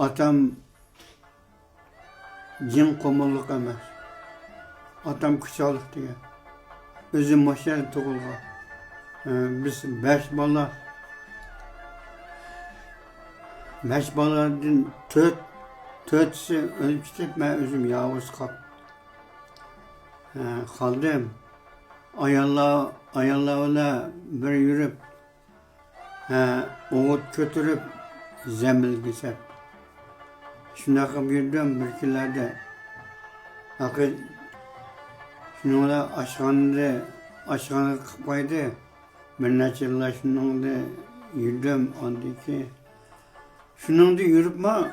Atam cin komulluq emas. Atam kıçalık diye. Özüm maşer tuğulğa. Biz 5 bala. 5 baladan 4'sü ölüp gitip ben özüm yavuz kap. Kaldım. Ayarlarla bir yürüp oğut götürüp zembil geçip. Şundaqa yürüdüm bir kilerde. Akı şununla aşağını kıpaydı. Bir neçe yıllar şununla yürüdüm andaki. Şununla yürüp ma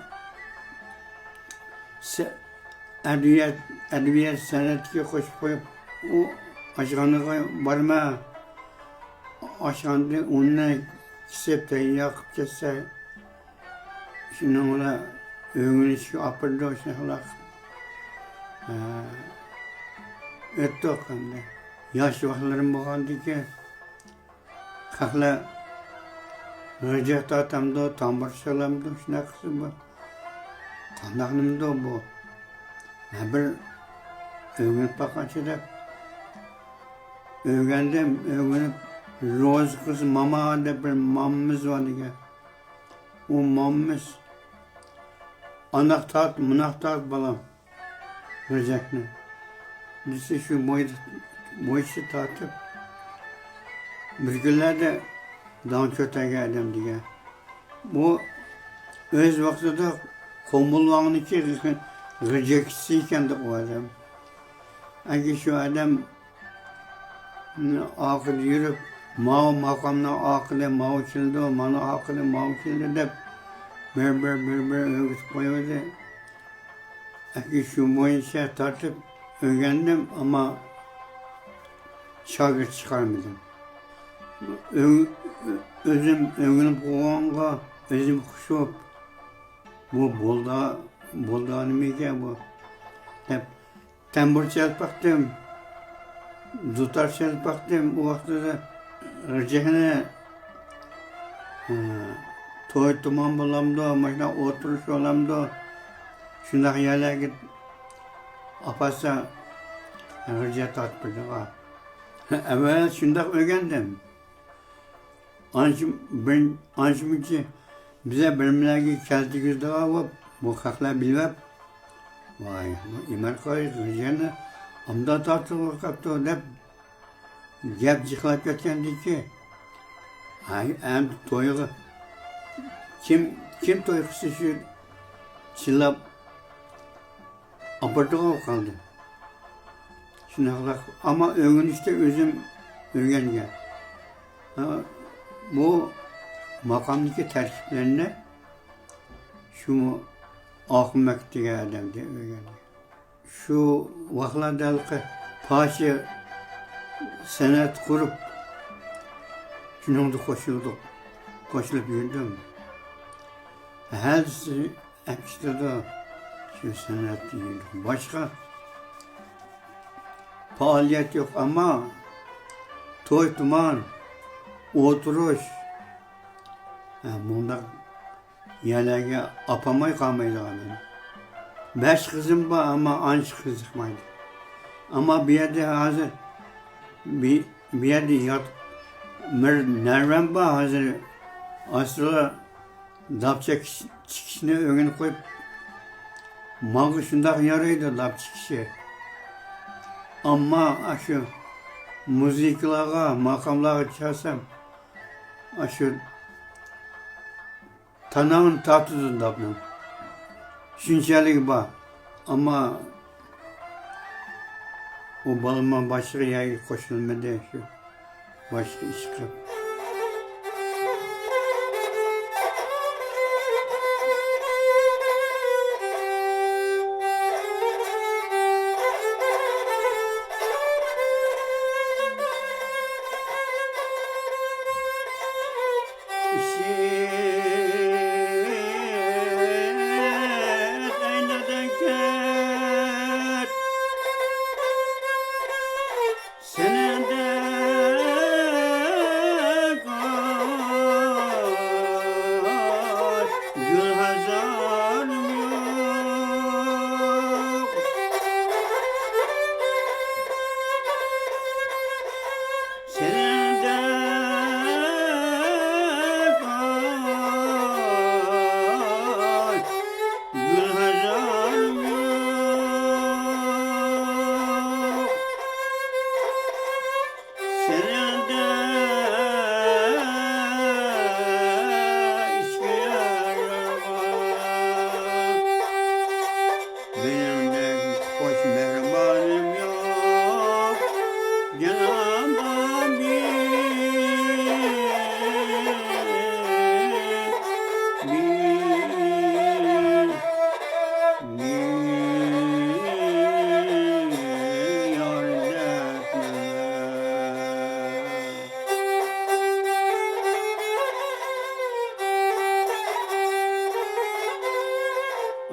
edebiyat sanatı koşup koyup o aşağını barma aşağında onunla kisip de yakıp geçse şununla öğünü şu apırdı o şununla öttü o kamda. Yaş vaxtlarım boğandı ki kakla rıcık tatamdı, tambur çalamdı, şuna kızı bu. Kandağınımdı bu. Bir öğünüp bakançıda öğünüp Roz kız mama adı bir mamamız vardı ki. O mamamız anak tat, mınak tat balam. Rıcık'ını. Birisi şu boyutu tatıp bir günlerde dan köte geldim diye. Bu öz vaxtıda komulağın içi rıcıksıyken de o adam. Eğer şu adam akıl yürüp makamına akıllı mav kildi o bana akıllı mav kildi de bir öğüt koyuyordu. Eğer şu boyunca tartıp öğrendim ama şagird çıkarmadım. Özüm öğrenip koğanğa özüm kuşup bu bolda animike bu. Hep tambur çalıp baktım. Dutar çalıp baktım. O vaxtıda Rıcık'ını toy tuman bulamdı, maşına oturuş olamdı. Şundaq yerler git apasa Rıcık'a tatbırdı. Evvel şundaq öğrendim. Anşım ki bize benimlerge kelti güzde alıp bu kakla bilmep. Vay, İmer koy Rıcık'ını amda tartılı kaptı hep gep çıkıp geçendi ki hem toyuğu kim toyuğusu şu çillap apırtığı kaldı. Şunaklar ama öğrenişte özüm öğrengen. Bu makamdaki terkiplerine şu Ahmet diye adam diye öğrendi. Şu vaxtlardaki paşa sanat kurup şununla koşulup yürüdüm. Hepsi de şu sanat yürüdüm. Başka faaliyet yok ama toy tuman, oturuş, bunda yerlerge apamay kalmaydı benim. 5 kızım var ama anç kızıkmaydı. Ama bir yerde hazır, bir yerde yat, nervem var hazır, aslında dapça çıkışını öğrenip koyup, mağı şundak yarıydı dap çıkışı. Ama şu müziklara, makamlara çalsam, şu tanağın tatlıdır dapnım. Şunçalık var. Ama o balıma başka yayı koşulmadı şu. Başka iş kılıp.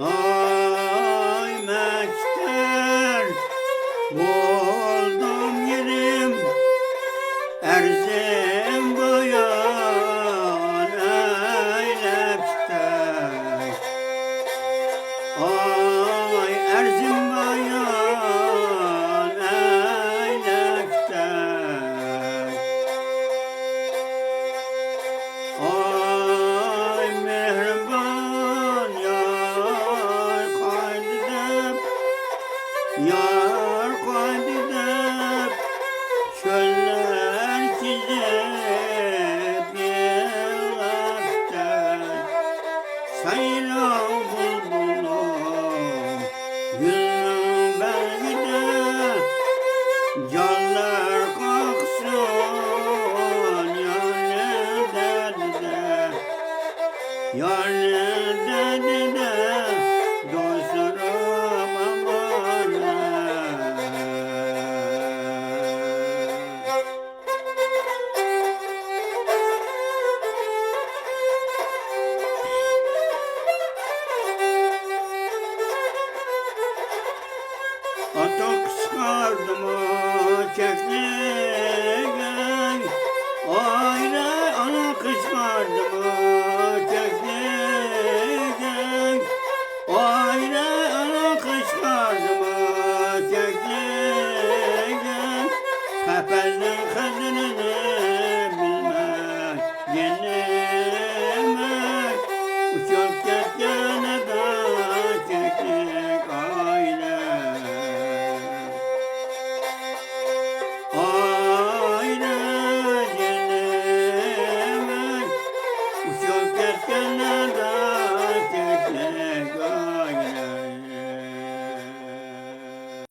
Ay mekter buldum yerim erzim bayan eylepte. Ay erzim bayan eylepte. Ay mehriban yar kaydedip, yar kaydedip, çöller çizip yıllardır. Sayılan bulbulum gülün belgide, canlar kalksın yar ne derdide. Yar ne derdide, dostlarım aman. Atok sıkardım o çekti